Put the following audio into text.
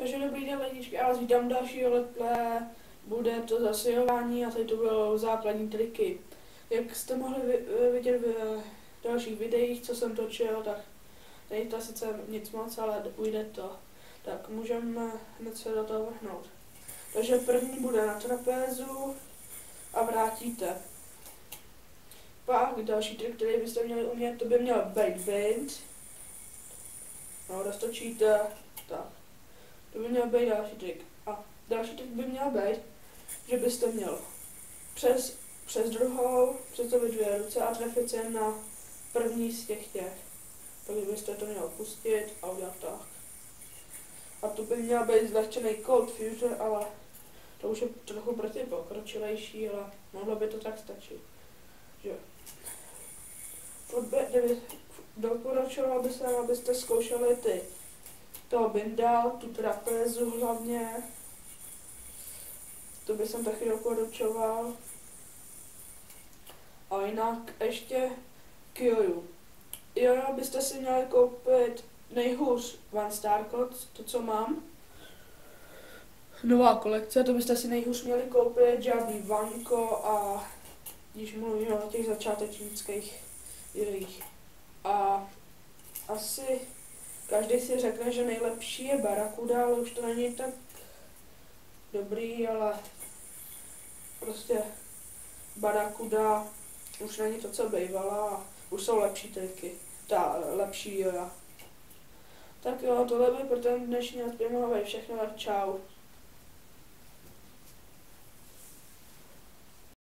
Takže dobrý den lidičky, já vás vítám dalšího let's play. Bude to zasejování a tady to budou základní triky. Jak jste mohli vidět v dalších videích, co jsem točil, tak není to sice nic moc, ale ujde to. Tak můžeme hned se do toho vrhnout. Takže první bude na trapézu a vrátíte. Pak další trik, který byste měli umět, to by měl být wind. No, roztočíte, tak. To by měl být další trik. A další trik by měl být, že byste měl přes druhou představit dvě ruce a trefit se na první z těch. Takže byste to měl pustit a udělat tak. A to by měl být zlehčený Cold Fusion, ale to už je trochu pro ty pokročilejší, ale mohlo by to tak stačit. Že? Doporučoval bych se, abyste zkoušeli toho bindal, tu trapézu hlavně. To bych jsem taky doporučoval. A jinak ještě Kyoju. Jojo byste si měli koupit nejhůř One Star Code, to co mám. Nová kolekce, to byste si nejhůř měli koupit žádný Vanko a když mluvím o těch začátečnických jirích. A asi každý si řekne, že nejlepší je Barakuda, ale už to není tak dobrý, ale prostě Barakuda už není to, co bývala a už jsou lepší triky, lepší joja. Tak jo, tohle by pro ten dnešní odpěmový všechno, čau.